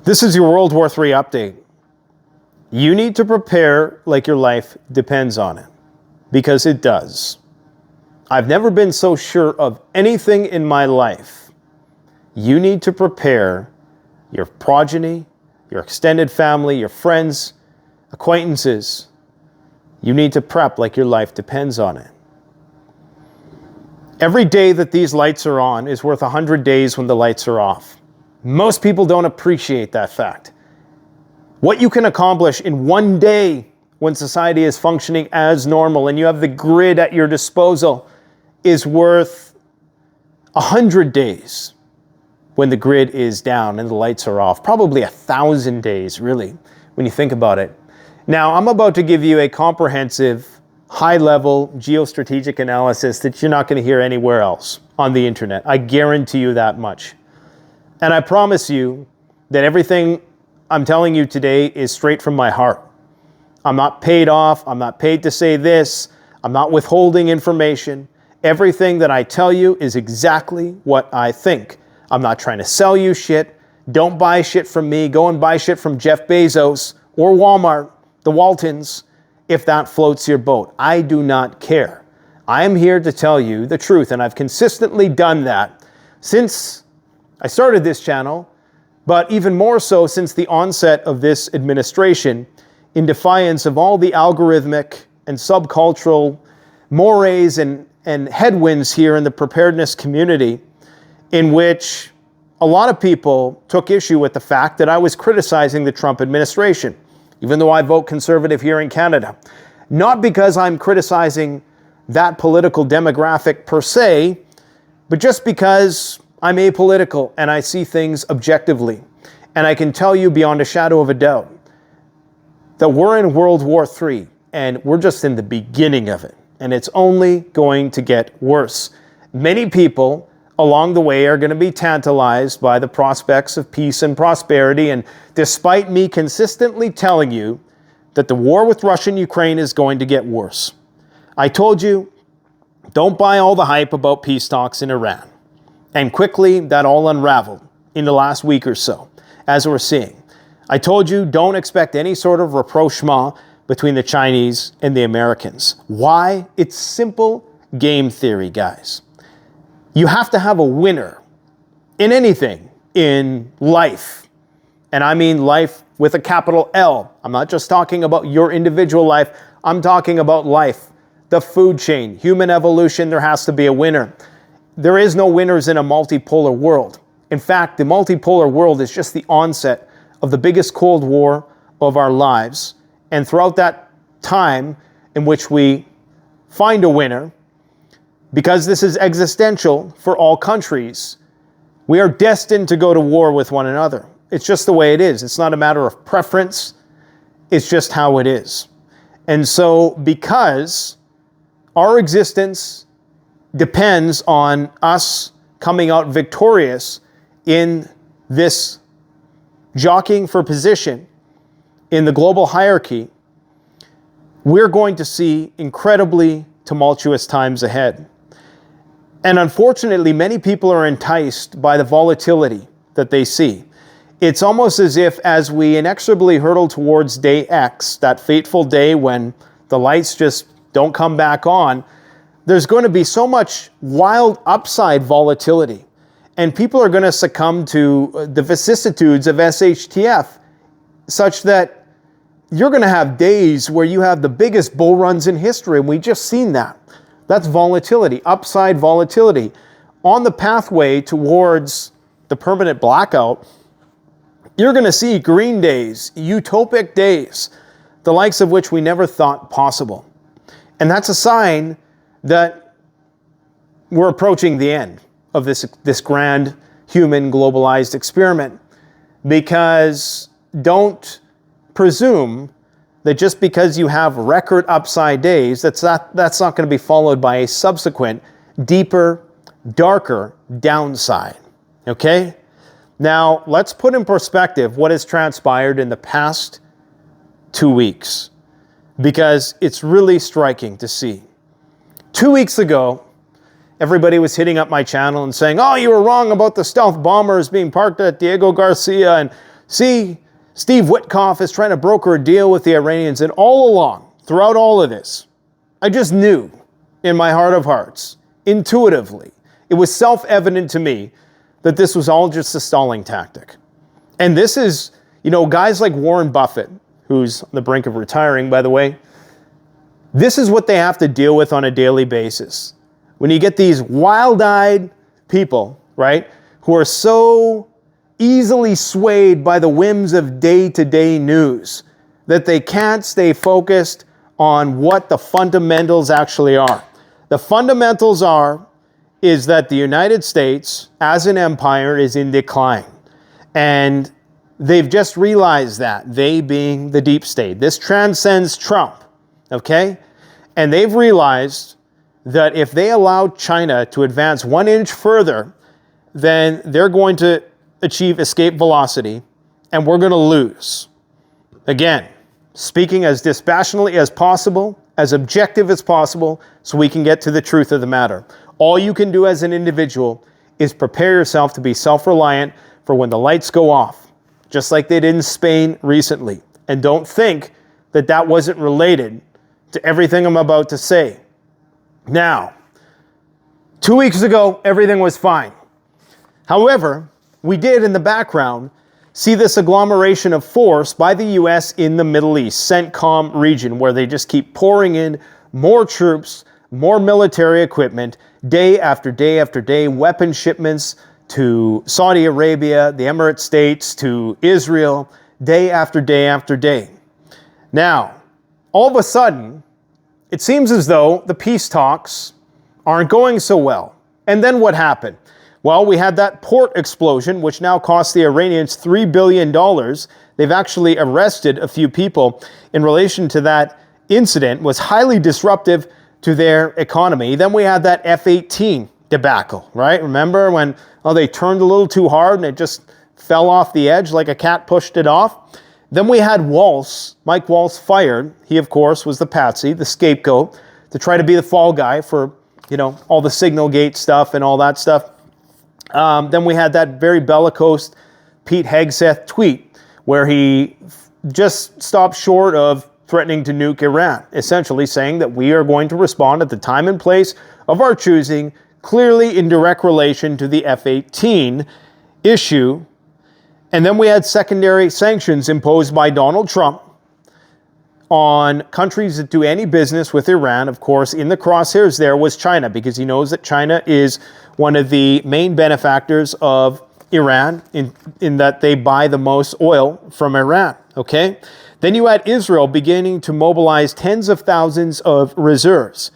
This is your World War III update. You need to prepare like your life depends on it, because it does. I've never been so sure of anything in my life. You need to prepare your progeny, your extended family, your friends, acquaintances. You need to prep like your life depends on it. Every day that these lights are on is worth 100 days when the lights are off. Most people don't appreciate that fact. What you can accomplish in one day when society is functioning as normal and you have the grid at your disposal is worth 100 days when the grid is down and the lights are off. Probably 1,000 days, really, when you think about it. Now, I'm about to give you a comprehensive, high-level geostrategic analysis that you're not going to hear anywhere else on the internet. I guarantee you that much. And I promise you that everything I'm telling you today is straight from my heart. I'm not paid off. I'm not paid to say this. I'm not withholding information. Everything that I tell you is exactly what I think. I'm not trying to sell you shit. Don't buy shit from me. Go and buy shit from Jeff Bezos or Walmart, the Waltons, if that floats your boat. I do not care. I am here to tell you the truth, and I've consistently done that since I started this channel, but even more so since the onset of this administration, in defiance of all the algorithmic and subcultural mores and headwinds here in the preparedness community, in which a lot of people took issue with the fact that I was criticizing the Trump administration, even though I vote conservative here in Canada. Not because I'm criticizing that political demographic per se, but just because I'm apolitical and I see things objectively. And I can tell you beyond a shadow of a doubt that we're in World War III and we're just in the beginning of it. And it's only going to get worse. Many people along the way are going to be tantalized by the prospects of peace and prosperity. And despite me consistently telling you that the war with Russia and Ukraine is going to get worse, I told you, don't buy all the hype about peace talks in Iran. And quickly, that all unraveled in the last week or so, as we're seeing. I told you, don't expect any sort of rapprochement between the Chinese and the Americans. Why? It's simple game theory, guys. You have to have a winner in anything in life. And I mean life with a capital L. I'm not just talking about your individual life. I'm talking about life, the food chain, human evolution. There has to be a winner. There is no winners in a multipolar world. In fact, the multipolar world is just the onset of the biggest Cold War of our lives. And throughout that time in which we find a winner, because this is existential for all countries, we are destined to go to war with one another. It's just the way it is. It's not a matter of preference. It's just how it is. And so because our existence depends on us coming out victorious in this jockeying for position in the global hierarchy, we're going to see incredibly tumultuous times ahead. And unfortunately, many people are enticed by the volatility that they see. It's almost as if as we inexorably hurtle towards day X, that fateful day when the lights just don't come back on, there's going to be so much wild upside volatility. And people are going to succumb to the vicissitudes of Shtf, such that you're going to have days where you have the biggest bull runs in history. And we just seen that. That's volatility, upside volatility. On the pathway towards the permanent blackout, you're going to see green days, utopic days, the likes of which we never thought possible. And that's a sign that we're approaching the end of this grand human globalized experiment. Because don't presume that just because you have record upside days, that's not going to be followed by a subsequent deeper, darker downside. Okay? Now, let's put in perspective what has transpired in the past 2 weeks, because it's really striking to see. 2 weeks ago, everybody was hitting up my channel and saying, oh, you were wrong about the stealth bombers being parked at Diego Garcia, and See, Steve Witkoff is trying to broker a deal with the Iranians, and all along, throughout all of this, I just knew in my heart of hearts, intuitively, it was self-evident to me that this was all just a stalling tactic. And this is, guys like Warren Buffett, who's on the brink of retiring, by the way, this is what they have to deal with on a daily basis. When you get these wild-eyed people, right, who are so easily swayed by the whims of day-to-day news that they can't stay focused on what the fundamentals actually are. The fundamentals is that the United States as an empire is in decline. And they've just realized that, they being the deep state. This transcends Trump, okay? And they've realized that if they allow China to advance 1 inch further, then they're going to achieve escape velocity, and we're going to lose. Again, speaking as dispassionately as possible, as objective as possible, so we can get to the truth of the matter. All you can do as an individual is prepare yourself to be self-reliant for when the lights go off, just like they did in Spain recently. And don't think that that wasn't related to everything I'm about to say. Now, 2 weeks ago, everything was fine. However, we did in the background see this agglomeration of force by the US in the Middle East, CENTCOM region, where they just keep pouring in more troops, more military equipment, day after day after day, weapon shipments to Saudi Arabia, the Emirates States, to Israel, day after day after day. Now, all of a sudden, it seems as though the peace talks aren't going so well. And then what happened? Well, we had that port explosion, which now cost the Iranians $3 billion. They've actually arrested a few people in relation to that incident. Was highly disruptive to their economy. Then we had that F-18 debacle, right? Remember when they turned a little too hard and it just fell off the edge like a cat pushed it off? Then we had Waltz, Mike Waltz, fired. He, of course, was the patsy, the scapegoat, to try to be the fall guy for, all the Signalgate stuff and all that stuff. Then we had that very bellicose Pete Hegseth tweet where he just stopped short of threatening to nuke Iran, essentially saying that we are going to respond at the time and place of our choosing, clearly in direct relation to the F-18 issue. And then we had secondary sanctions imposed by Donald Trump on countries that do any business with Iran. Of course, in the crosshairs there was China, because he knows that China is one of the main benefactors of Iran in that they buy the most oil from Iran, okay? Then you had Israel beginning to mobilize tens of thousands of reserves.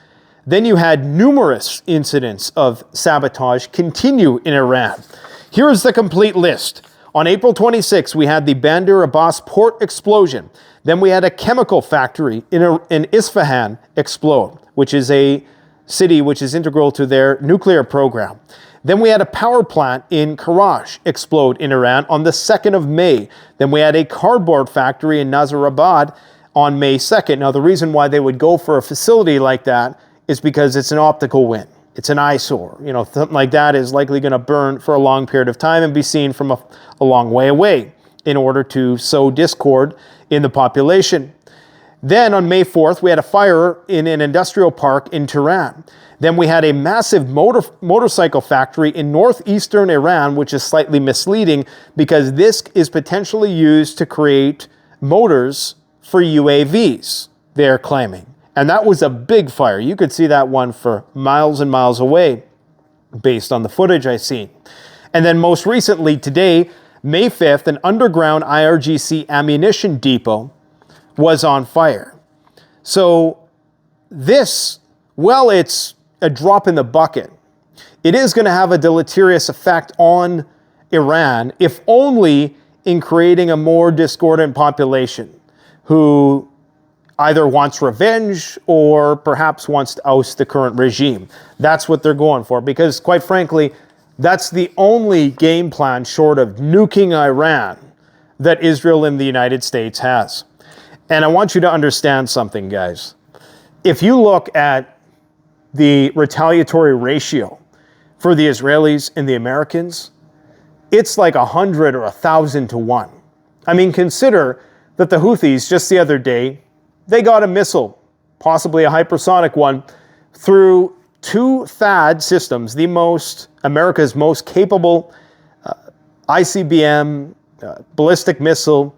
Then you had numerous incidents of sabotage continue in Iran. Here is the complete list. On April 26, we had the Bandar Abbas port explosion. Then we had a chemical factory in Isfahan explode, which is a city which is integral to their nuclear program. Then we had a power plant in Karaj explode in Iran on the 2nd of May. Then we had a cardboard factory in Nazarabad on May 2nd. Now, the reason why they would go for a facility like that is because it's an optical win. It's an eyesore. Something like that is likely going to burn for a long period of time and be seen from a long way away in order to sow discord in the population. Then on May 4th, we had a fire in an industrial park in Tehran. Then we had a massive motorcycle factory in northeastern Iran, which is slightly misleading because this is potentially used to create motors for UAVs, they're claiming. And that was a big fire. You could see that one for miles and miles away based on the footage I've seen. And then most recently today, May 5th, an underground IRGC ammunition depot was on fire. So this, well, it's a drop in the bucket. It is going to have a deleterious effect on Iran, if only in creating a more discordant population who either wants revenge or perhaps wants to oust the current regime. That's what they're going for, because quite frankly, that's the only game plan short of nuking Iran that Israel and the United States has. And I want you to understand something, guys. If you look at the retaliatory ratio for the Israelis and the Americans, it's like 100 or 1,000 to 1. I mean, consider that the Houthis just the other day, they got a missile, possibly a hypersonic one, through two THAAD systems, America's most capable ICBM ballistic missile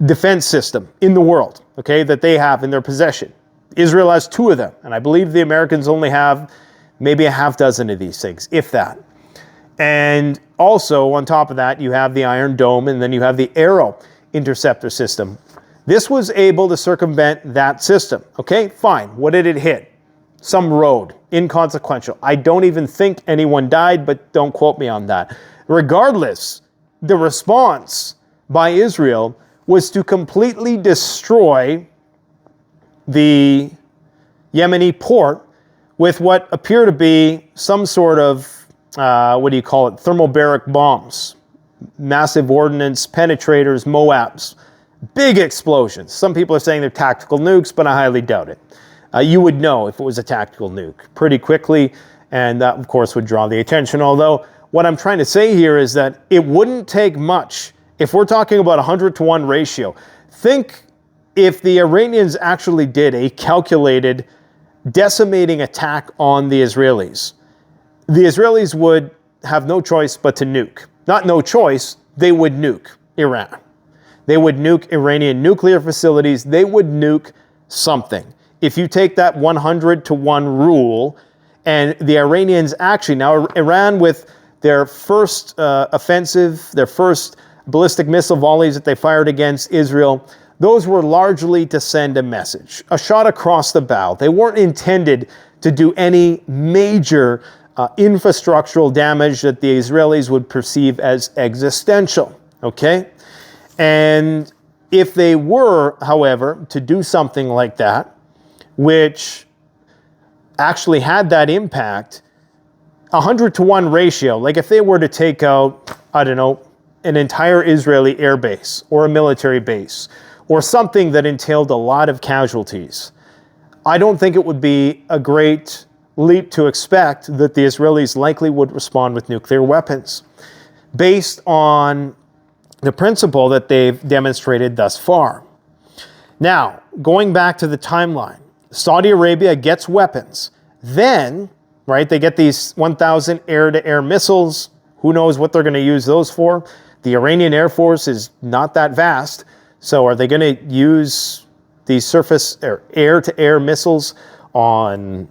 defense system in the world, okay, that they have in their possession. Israel has two of them, and I believe the Americans only have maybe a half dozen of these things, if that. And also, on top of that, you have the Iron Dome, and then you have the Arrow interceptor system. This was able to circumvent that system. Okay, fine. What did it hit? Some road. Inconsequential. I don't even think anyone died, but don't quote me on that. Regardless, the response by Israel was to completely destroy the Yemeni port with what appear to be some sort of, thermobaric bombs, massive ordnance, penetrators, MOABs, big explosions. Some people are saying they're tactical nukes, but I highly doubt it. You would know if it was a tactical nuke pretty quickly, and that, of course, would draw the attention. Although, what I'm trying to say here is that it wouldn't take much. If we're talking about a 100-to-1 ratio, think if the Iranians actually did a calculated decimating attack on the Israelis would have no choice but to nuke. Not no choice, they would nuke Iran. They would nuke Iranian nuclear facilities. They would nuke something. If you take that 100-to-1 rule, and the Iranians actually, now Iran with their first offensive, their first ballistic missile volleys that they fired against Israel, those were largely to send a message, a shot across the bow. They weren't intended to do any major infrastructural damage that the Israelis would perceive as existential, okay? And if they were, however, to do something like that, which actually had that impact, 100-to-1 ratio, like if they were to take out, I don't know, an entire Israeli air base or a military base or something that entailed a lot of casualties, I don't think it would be a great leap to expect that the Israelis likely would respond with nuclear weapons based on the principle that they've demonstrated thus far. Now, going back to the timeline, Saudi Arabia gets weapons. Then, right, they get these 1,000 air-to-air missiles. Who knows what they're going to use those for? The Iranian Air Force is not that vast. So are they going to use these surface or air-to-air missiles on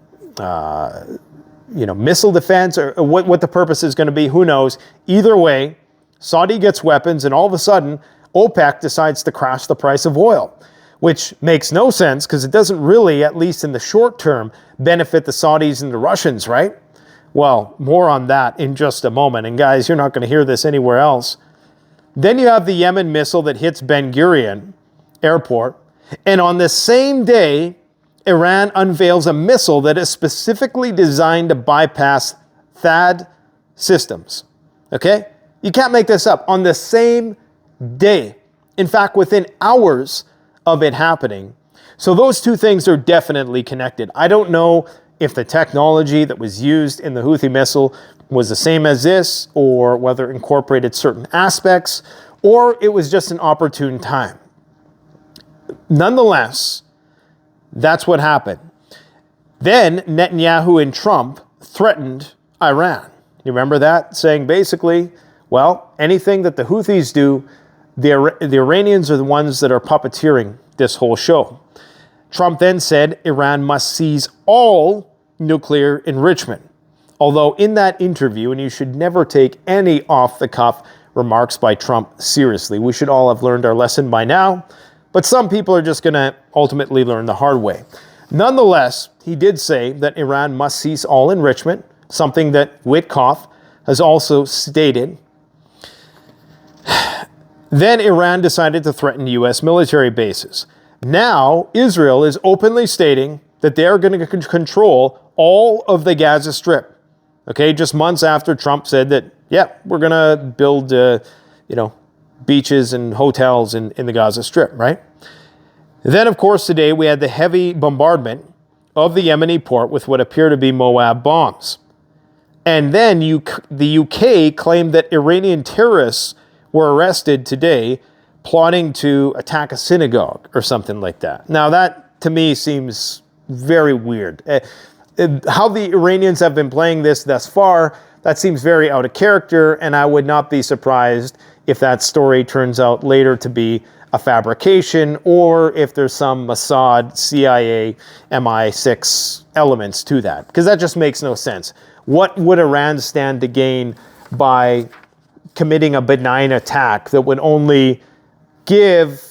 missile defense, or what the purpose is going to be? Who knows? Either way, Saudi gets weapons, and all of a sudden, OPEC decides to crash the price of oil, which makes no sense because it doesn't really, at least in the short term, benefit the Saudis and the Russians, right? Well, more on that in just a moment. And guys, you're not going to hear this anywhere else. Then you have the Yemen missile that hits Ben Gurion Airport. And on the same day, Iran unveils a missile that is specifically designed to bypass THAAD systems. Okay? You can't make this up. On the same day. In fact, within hours of it happening. So those two things are definitely connected. I don't know if the technology that was used in the Houthi missile was the same as this, or whether it incorporated certain aspects, or it was just an opportune time. Nonetheless, that's what happened. Then Netanyahu and Trump threatened Iran. You remember that? Saying basically, well, anything that the Houthis do, the Iranians are the ones that are puppeteering this whole show. Trump then said Iran must cease all nuclear enrichment. Although in that interview, and you should never take any off-the-cuff remarks by Trump seriously, we should all have learned our lesson by now, but some people are just going to ultimately learn the hard way. Nonetheless, he did say that Iran must cease all enrichment, something that Witkoff has also stated. Then Iran decided to threaten U.S. military bases. Now, Israel is openly stating that they are going to control all of the Gaza Strip. Okay, just months after Trump said that, yeah, we're going to build, beaches and hotels in the Gaza Strip, right? Then, of course, today we had the heavy bombardment of the Yemeni port with what appear to be MOAB bombs. And then the UK claimed that Iranian terrorists were arrested today plotting to attack a synagogue or something like that. Now that, to me, seems very weird. How the Iranians have been playing this thus far, that seems very out of character, and I would not be surprised if that story turns out later to be a fabrication, or if there's some Mossad, CIA, MI6 elements to that, because that just makes no sense. What would Iran stand to gain by committing a benign attack that would only give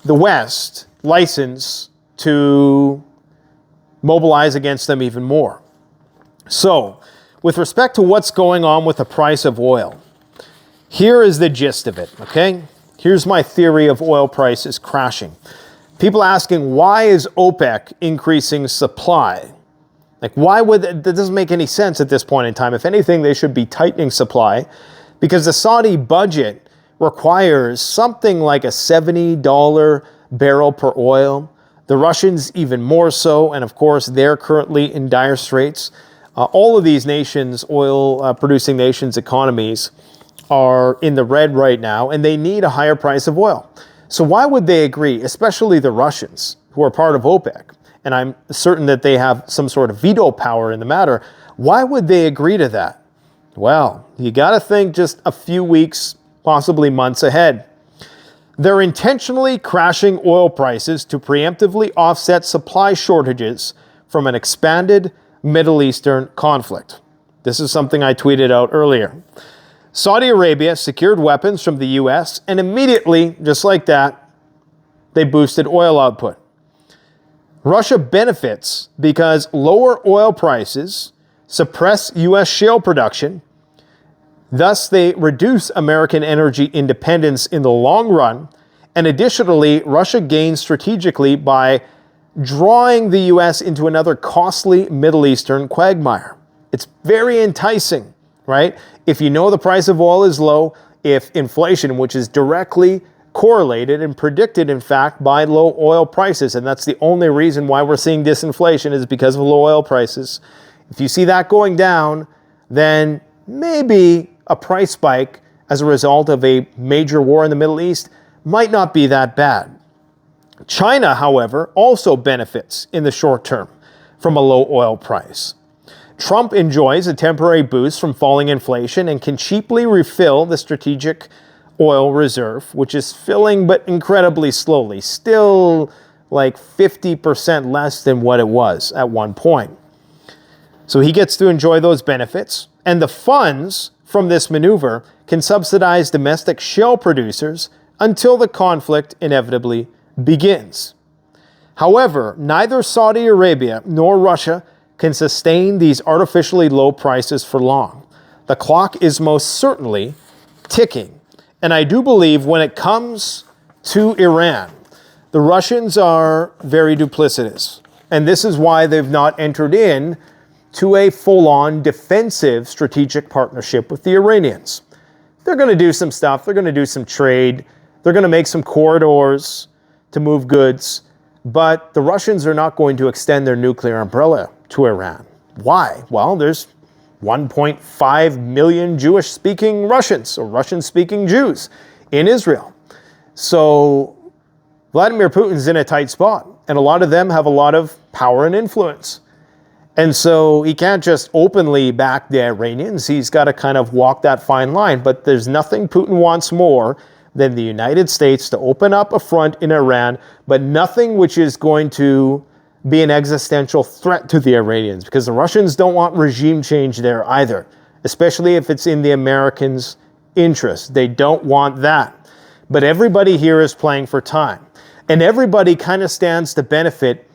the West license to mobilize against them even more? So, with respect to what's going on with the price of oil, here is the gist of it, okay? Here's my theory of oil prices crashing. People asking, why is OPEC increasing supply? Like, why would that doesn't make any sense at this point in time. If anything, they should be tightening supply, because the Saudi budget requires something like a $70 barrel per oil. The Russians even more so, and of course, they're currently in dire straits. All of these nations, oil-producing nations' economies, are in the red right now, and they need a higher price of oil. So why would they agree, especially the Russians, who are part of OPEC, and I'm certain that they have some sort of veto power in the matter, why would they agree to that? Well, you got to think just a few weeks, possibly months ahead. They're intentionally crashing oil prices to preemptively offset supply shortages from an expanded Middle Eastern conflict. This is something I tweeted out earlier. Saudi Arabia secured weapons from the US, and immediately, just like that, they boosted oil output. Russia benefits because lower oil prices suppress US shale production. Thus, they reduce American energy independence in the long run. And additionally, Russia gains strategically by drawing the US into another costly Middle Eastern quagmire. It's very enticing, right? If you know the price of oil is low, if inflation, which is directly correlated and predicted, in fact, by low oil prices, and that's the only reason why we're seeing disinflation is because of low oil prices. If you see that going down, then maybe a price spike as a result of a major war in the Middle East might not be that bad. China, however, also benefits in the short term from a low oil price. Trump enjoys a temporary boost from falling inflation and can cheaply refill the strategic oil reserve, which is filling but incredibly slowly, still like 50% less than what it was at one point. So he gets to enjoy those benefits, and the funds from this maneuver can subsidize domestic shale producers until the conflict inevitably begins. However, neither Saudi Arabia nor Russia can sustain these artificially low prices for long. The clock is most certainly ticking. And I do believe when it comes to Iran, the Russians are very duplicitous. And this is why they've not entered in to a full-on defensive strategic partnership with the Iranians. They're going to do some stuff. They're going to do some trade. They're going to make some corridors to move goods. But the Russians are not going to extend their nuclear umbrella to Iran. Why? Well, there's 1.5 million Jewish-speaking Russians, or Russian-speaking Jews, in Israel. So Vladimir Putin's in a tight spot, and a lot of them have a lot of power and influence. And so he can't just openly back the Iranians. He's got to kind of walk that fine line. But there's nothing Putin wants more than the United States to open up a front in Iran, but nothing which is going to be an existential threat to the Iranians, because the Russians don't want regime change there either, especially if it's in the Americans' interest. They don't want that. But everybody here is playing for time, and everybody kind of stands to benefit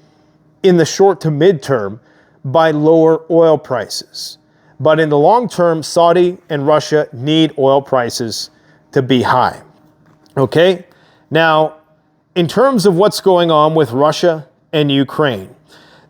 in the short to mid-term by lower oil prices. But in the long term, Saudi and Russia need oil prices to be high. Okay? Now, in terms of what's going on with Russia and Ukraine,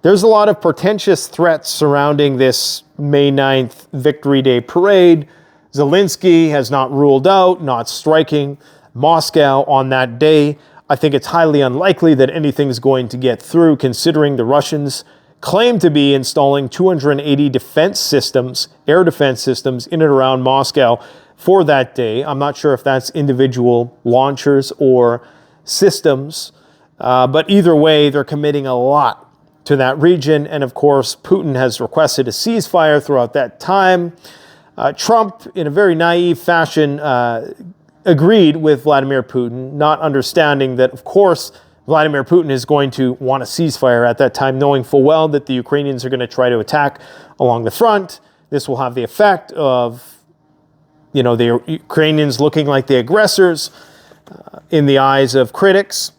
there's a lot of portentous threats surrounding this May 9th Victory Day parade. Zelensky has not ruled out not striking Moscow on that day. I think it's highly unlikely that anything's going to get through, considering the Russians claimed to be installing 280 defense systems, air defense systems, in and around Moscow for that day. I'm not sure if that's individual launchers or systems, but either way, they're committing a lot to that region. And of course, Putin has requested a ceasefire throughout that time. Trump, in a very naive fashion, agreed with Vladimir Putin, not understanding that, of course, Vladimir Putin is going to want a ceasefire at that time, knowing full well that the Ukrainians are going to try to attack along the front. This will have the effect of, the Ukrainians looking like the aggressors in the eyes of critics.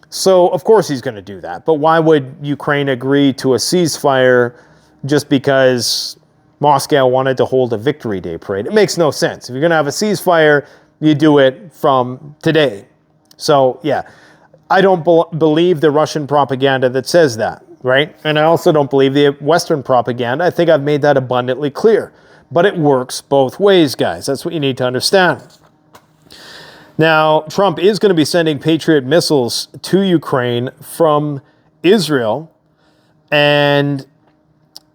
So, of course, he's going to do that. But why would Ukraine agree to a ceasefire just because Moscow wanted to hold a Victory Day parade? It makes no sense. If you're going to have a ceasefire, you do it from today. So, yeah, I don't believe the Russian propaganda that says that, right? And I also don't believe the Western propaganda. I think I've made that abundantly clear. But it works both ways, guys. That's what you need to understand. Now, Trump is going to be sending Patriot missiles to Ukraine from Israel. And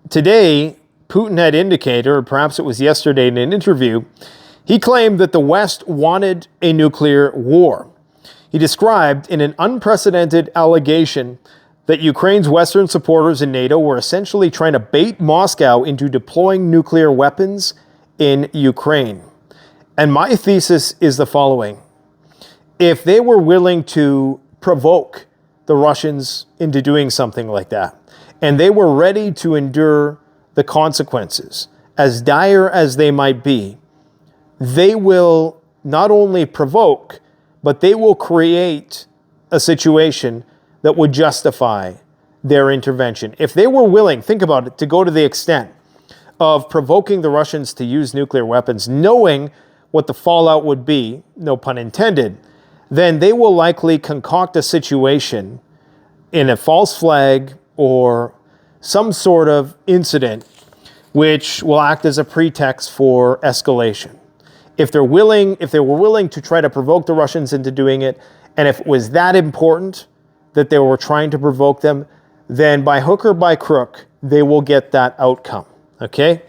today, Putin had indicated, or perhaps it was yesterday in an interview, he claimed that the West wanted a nuclear war. He described in an unprecedented allegation that Ukraine's Western supporters in NATO were essentially trying to bait Moscow into deploying nuclear weapons in Ukraine. And my thesis is the following. If they were willing to provoke the Russians into doing something like that, and they were ready to endure the consequences, as dire as they might be, they will not only provoke, but they will create a situation that would justify their intervention. If they were willing, think about it, to go to the extent of provoking the Russians to use nuclear weapons, knowing what the fallout would be, no pun intended, then they will likely concoct a situation in a false flag or some sort of incident which will act as a pretext for escalation. If they were willing to try to provoke the Russians into doing it, and if it was that important that they were trying to provoke them, then by hook or by crook, they will get that outcome, okay?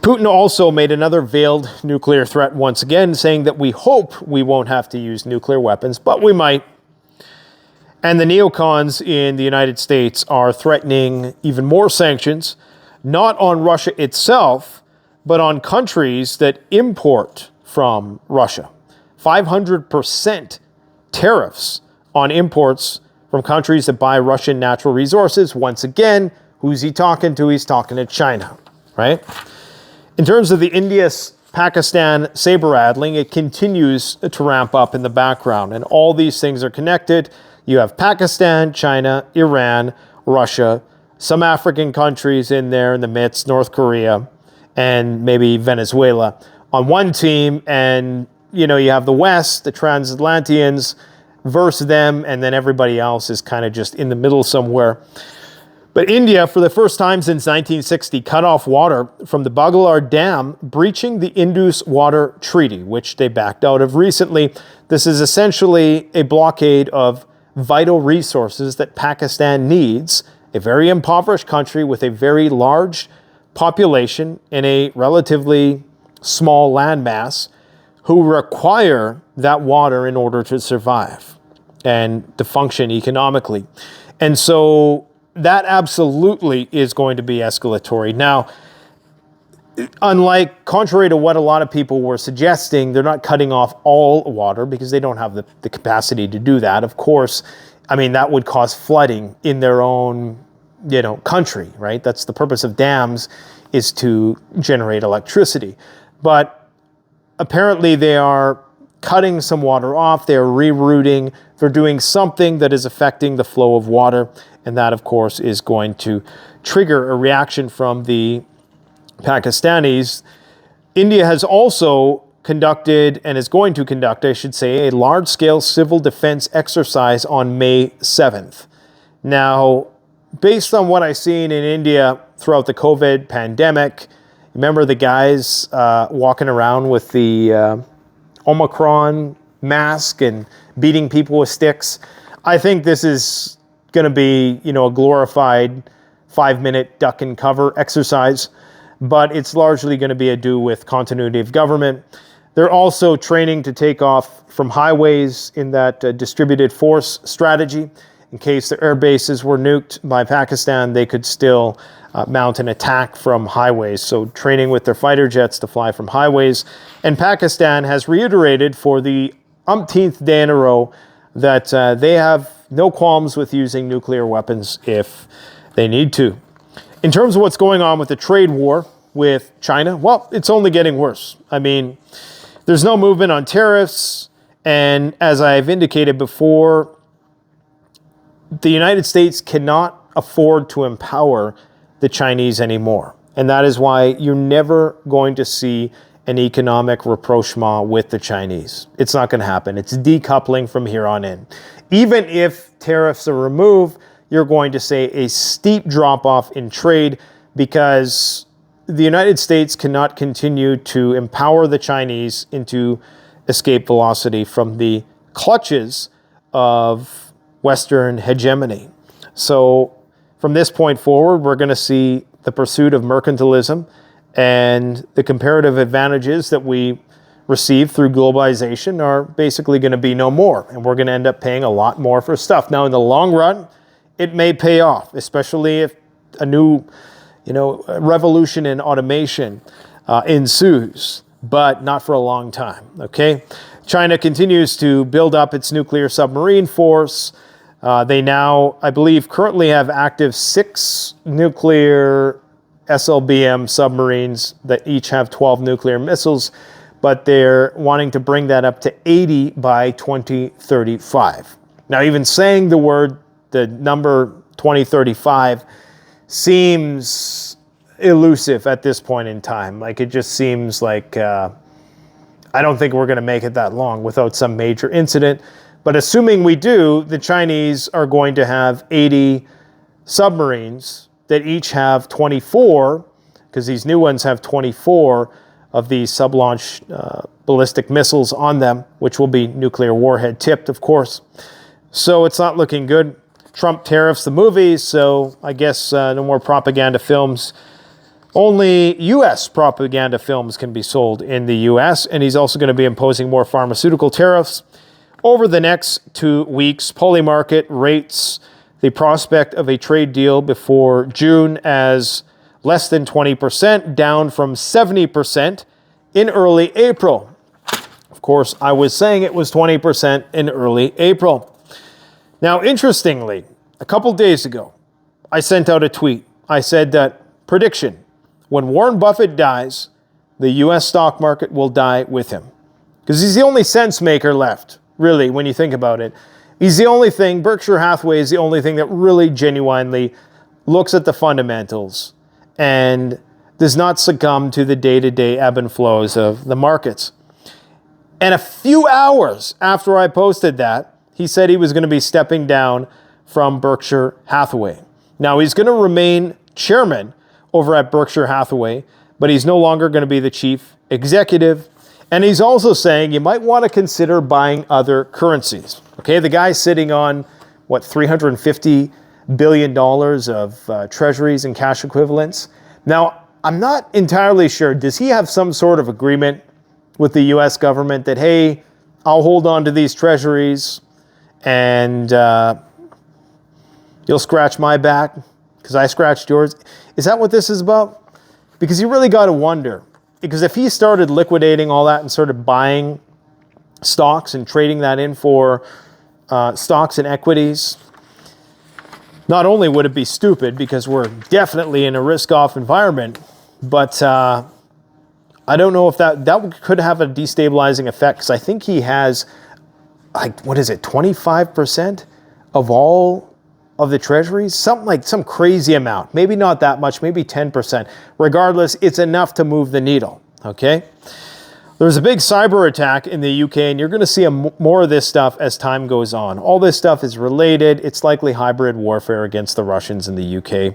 Putin also made another veiled nuclear threat once again, saying that we hope we won't have to use nuclear weapons, but we might. And the neocons in the United States are threatening even more sanctions, not on Russia itself, but on countries that import from Russia. 500% tariffs on imports from countries that buy Russian natural resources. Once again, who's he talking to? He's talking to China, right? In terms of the India-Pakistan saber-rattling, it continues to ramp up in the background, and all these things are connected. You have Pakistan, China, Iran, Russia, some African countries in there in the midst, North Korea, and maybe Venezuela on one team, and you have the West, the transatlanteans versus them, and then everybody else is kind of just in the middle somewhere. But India, for the first time since 1960, cut off water from the Baghalar Dam, breaching the Indus Water Treaty, which they backed out of recently. This is essentially a blockade of vital resources that Pakistan needs, a very impoverished country with a very large population and a relatively small landmass, who require that water in order to survive and to function economically. And so that absolutely is going to be escalatory. Now, contrary to what a lot of people were suggesting, they're not cutting off all water because they don't have the capacity to do that. Of course, that would cause flooding in their own, country, right? That's the purpose of dams, is to generate electricity. But apparently they are cutting some water off, they're rerouting, they're doing something that is affecting the flow of water, and that, of course, is going to trigger a reaction from the Pakistanis. India has also conducted, and is going to conduct, I should say, a large-scale civil defense exercise on May 7th. Now, based on what I've seen in India throughout the COVID pandemic, remember the guys walking around with the Omicron mask and beating people with sticks? I think this is going to be, a glorified 5-minute duck and cover exercise, but it's largely going to be ado with continuity of government. They're also training to take off from highways in that distributed force strategy. In case their air bases were nuked by Pakistan, they could still mount an attack from highways. So training with their fighter jets to fly from highways. And Pakistan has reiterated for the umpteenth day in a row that they have no qualms with using nuclear weapons if they need to. In terms of what's going on with the trade war with China, well, it's only getting worse. I mean, there's no movement on tariffs. And as I've indicated before, the United States cannot afford to empower the Chinese anymore. And that is why you're never going to see an economic rapprochement with the Chinese. It's not going to happen. It's decoupling from here on in. Even if tariffs are removed, you're going to see a steep drop-off in trade because the United States cannot continue to empower the Chinese into escape velocity from the clutches of Western hegemony. So from this point forward, we're going to see the pursuit of mercantilism and the comparative advantages that we receive through globalization are basically going to be no more. And we're going to end up paying a lot more for stuff. Now, in the long run, it may pay off, especially if a new, revolution in automation ensues, but not for a long time, okay? China continues to build up its nuclear submarine force. They now, I believe, currently have active 6 nuclear SLBM submarines that each have 12 nuclear missiles, but they're wanting to bring that up to 80 by 2035. Now, even saying the number 2035 seems elusive at this point in time. Like, it just seems like I don't think we're going to make it that long without some major incident. But assuming we do, the Chinese are going to have 80 submarines that each have 24, because these new ones have 24 of these sub-launch ballistic missiles on them, which will be nuclear warhead tipped, of course. So it's not looking good. Trump tariffs the movies, so I guess no more propaganda films. Only U.S. propaganda films can be sold in the U.S., and he's also going to be imposing more pharmaceutical tariffs. Over the next 2 weeks, Polymarket rates the prospect of a trade deal before June as less than 20%, down from 70% in early April. Of course, I was saying it was 20% in early April. Now, interestingly, a couple days ago, I sent out a tweet. I said that prediction, when Warren Buffett dies, the U.S. stock market will die with him. Because he's the only sense maker left, really, when you think about it. He's the only thing, Berkshire Hathaway is the only thing that really genuinely looks at the fundamentals and does not succumb to the day-to-day ebb and flows of the markets. And a few hours after I posted that, he said he was going to be stepping down from Berkshire Hathaway. Now, he's going to remain chairman over at Berkshire Hathaway, but he's no longer going to be the chief executive. And he's also saying you might want to consider buying other currencies. Okay, the guy's sitting on, $350 billion of treasuries and cash equivalents. Now, I'm not entirely sure. Does he have some sort of agreement with the U.S. government that, hey, I'll hold on to these treasuries and you'll scratch my back because I scratched yours? Is that what this is about? Because you really got to wonder. Because if he started liquidating all that and started buying stocks and trading that in for stocks and equities, not only would it be stupid because we're definitely in a risk-off environment, but I don't know if that could have a destabilizing effect, because I think he has, 25% of all of the treasuries? Some crazy amount. Maybe not that much, maybe 10%. Regardless, it's enough to move the needle, okay? There's a big cyber attack in the UK, and you're going to see more of this stuff as time goes on. All this stuff is related. It's likely hybrid warfare against the Russians in the UK.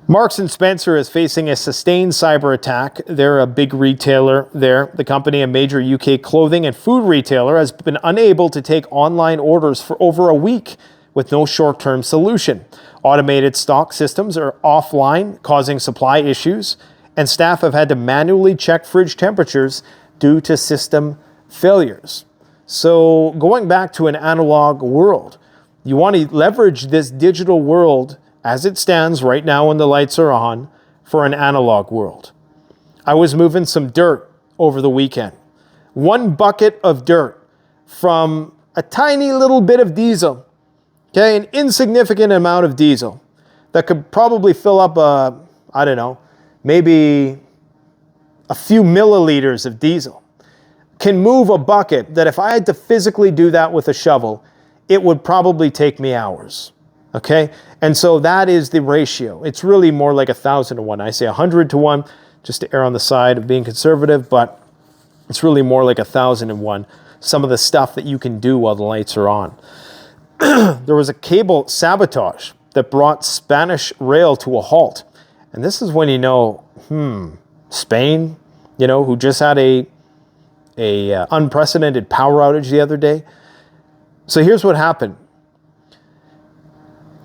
Marks & Spencer is facing a sustained cyber attack. They're a big retailer there. The company, a major UK clothing and food retailer, has been unable to take online orders for over a week, with no short-term solution. Automated stock systems are offline, causing supply issues, and staff have had to manually check fridge temperatures due to system failures. So going back to an analog world, you want to leverage this digital world as it stands right now when the lights are on for an analog world. I was moving some dirt over the weekend. One bucket of dirt from a tiny little bit of diesel, okay, an insignificant amount of diesel that could probably fill up maybe a few milliliters of diesel, can move a bucket that if I had to physically do that with a shovel, it would probably take me hours, okay? And so that is the ratio. It's really more like 1,000 to 1. I say 100 to 1 just to err on the side of being conservative, but it's really more like 1,000 to 1. Some of the stuff that you can do while the lights are on. There was a cable sabotage that brought Spanish rail to a halt. And this is when you know, Spain, who just had a unprecedented power outage the other day. So here's what happened.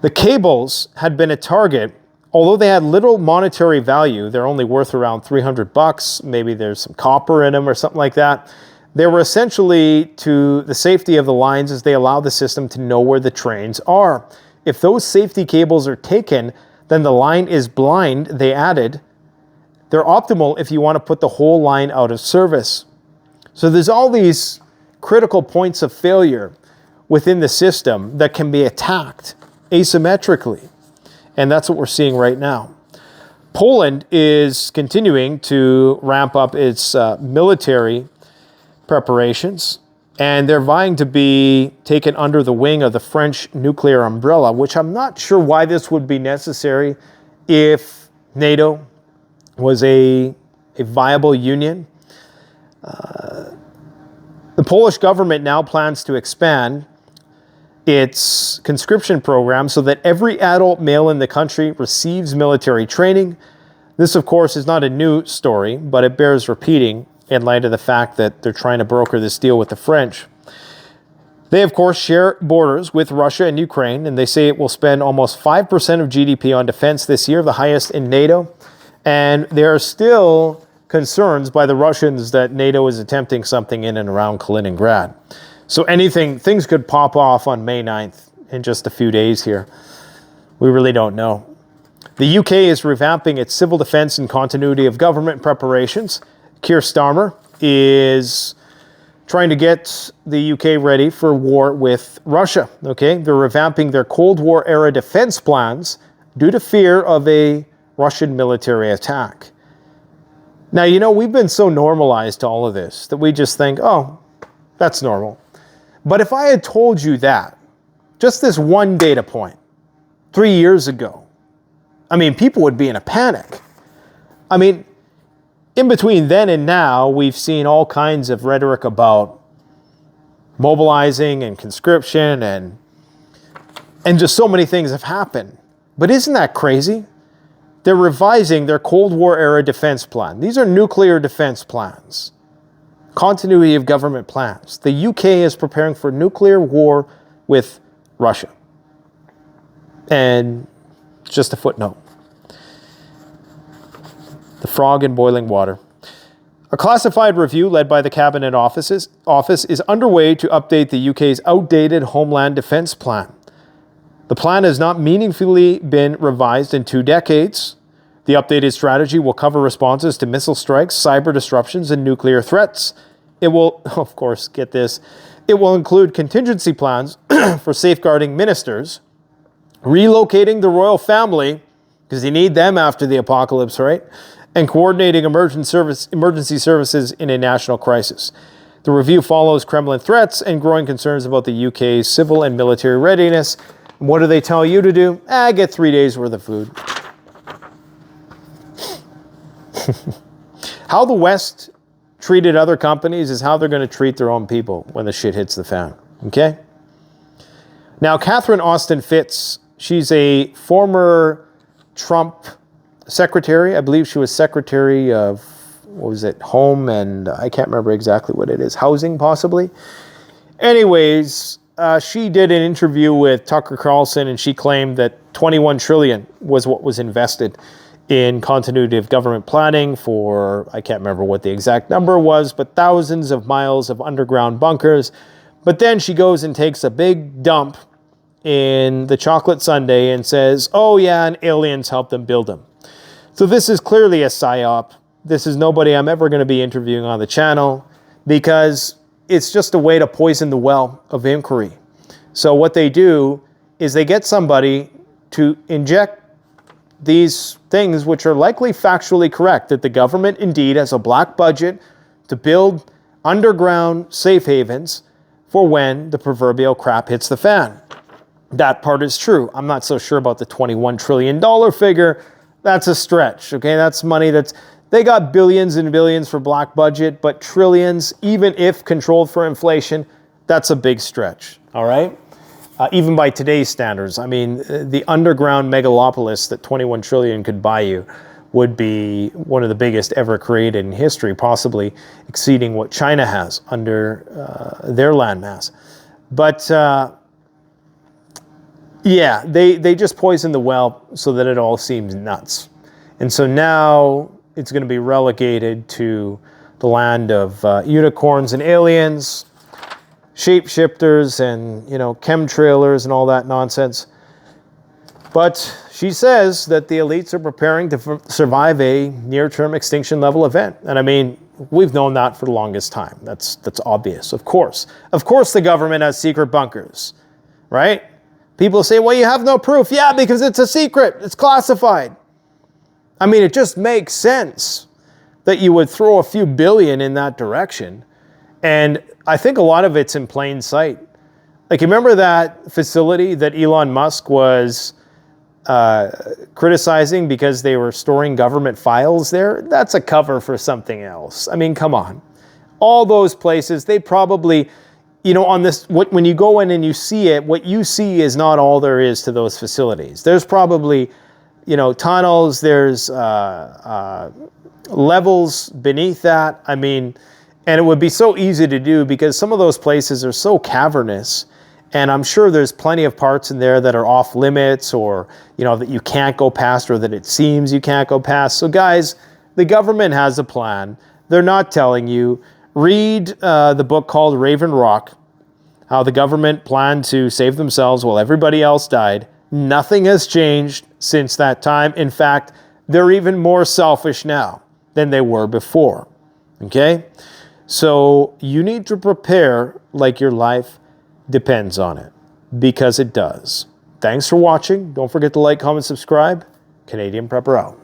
The cables had been a target, although they had little monetary value. They're only worth around $300. Maybe there's some copper in them or something like that. They were essentially to the safety of the lines as they allow the system to know where the trains are. If those safety cables are taken, then the line is blind, they added. They're optimal if you want to put the whole line out of service. So there's all these critical points of failure within the system that can be attacked asymmetrically. And that's what we're seeing right now. Poland is continuing to ramp up its military preparations, and they're vying to be taken under the wing of the French nuclear umbrella, which I'm not sure why this would be necessary if NATO was a viable union. The Polish government now plans to expand its conscription program so that every adult male in the country receives military training. This, of course, is not a new story, but it bears repeating in light of the fact that they're trying to broker this deal with the French. They, of course, share borders with Russia and Ukraine, and they say it will spend almost 5% of GDP on defense this year, the highest in NATO. And there are still concerns by the Russians that NATO is attempting something in and around Kaliningrad. So things could pop off on May 9th in just a few days here. We really don't know. The UK is revamping its civil defense and continuity of government preparations. Keir Starmer is trying to get the UK ready for war with Russia. Okay, they're revamping their Cold War era defense plans due to fear of a Russian military attack. Now, we've been so normalized to all of this that we just think, oh, that's normal. But if I had told you that, just this one data point, 3 years ago, people would be in a panic. In between then and now, we've seen all kinds of rhetoric about mobilizing and conscription and just so many things have happened. But isn't that crazy? They're revising their Cold War era defense plan. These are nuclear defense plans. Continuity of government plans. The UK is preparing for nuclear war with Russia. And just a footnote. The frog in boiling water. A classified review led by the Cabinet Office is underway to update the UK's outdated Homeland Defence Plan. The plan has not meaningfully been revised in 2 decades. The updated strategy will cover responses to missile strikes, cyber disruptions, and nuclear threats. It will, of course, get this, it will include contingency plans for safeguarding ministers, relocating the royal family, because you need them after the apocalypse, right? And coordinating emergency services in a national crisis. The review follows Kremlin threats and growing concerns about the UK's civil and military readiness. And what do they tell you to do? Get 3 days worth of food. How the West treated other companies is how they're going to treat their own people when the shit hits the fan. Okay? Now, Catherine Austin Fitts, she's a former Trump secretary. I believe she was secretary of, Home and I can't remember exactly what it is. Housing, possibly. Anyways, she did an interview with Tucker Carlson, and she claimed that 21 trillion was what was invested in continuity of government planning for, I can't remember what the exact number was, but thousands of miles of underground bunkers. But then she goes and takes a big dump in the chocolate sundae and says, oh yeah, and aliens helped them build them. So this is clearly a psyop. This is nobody I'm ever going to be interviewing on the channel, because it's just a way to poison the well of inquiry. So what they do is they get somebody to inject these things which are likely factually correct, that the government indeed has a black budget to build underground safe havens for when the proverbial crap hits the fan. That part is true. I'm not so sure about the $21 trillion figure. That's a stretch, okay? That's money they got billions and billions for black budget, but trillions, even if controlled for inflation, that's a big stretch, all right? Even by today's standards. I mean, the underground megalopolis that 21 trillion could buy you would be one of the biggest ever created in history, possibly exceeding what China has under their landmass. But yeah, they just poison the well so that it all seems nuts. And so now it's going to be relegated to the land of unicorns and aliens, shapeshifters and, chemtrailers and all that nonsense. But she says that the elites are preparing to survive a near-term extinction level event. And I mean, we've known that for the longest time. That's obvious, of course. Of course the government has secret bunkers, right? People say, well, you have no proof. Yeah, because it's a secret. It's classified. I mean, it just makes sense that you would throw a few billion in that direction. And I think a lot of it's in plain sight. Like, you remember that facility that Elon Musk was criticizing because they were storing government files there? That's a cover for something else. I mean, come on. All those places, they probably, on this, when you go in and you see it, what you see is not all there is to those facilities. There's probably, tunnels, there's levels beneath that. I mean, and it would be so easy to do because some of those places are so cavernous, and I'm sure there's plenty of parts in there that are off limits, or, that you can't go past, or that it seems you can't go past. So guys, the government has a plan. They're not telling you. Read the book called Raven Rock, how the government planned to save themselves while everybody else died. Nothing has changed since that time. In fact, they're even more selfish now than they were before. Okay? So you need to prepare like your life depends on it, because it does. Thanks for watching. Don't forget to like, comment, subscribe. Canadian Prepper out.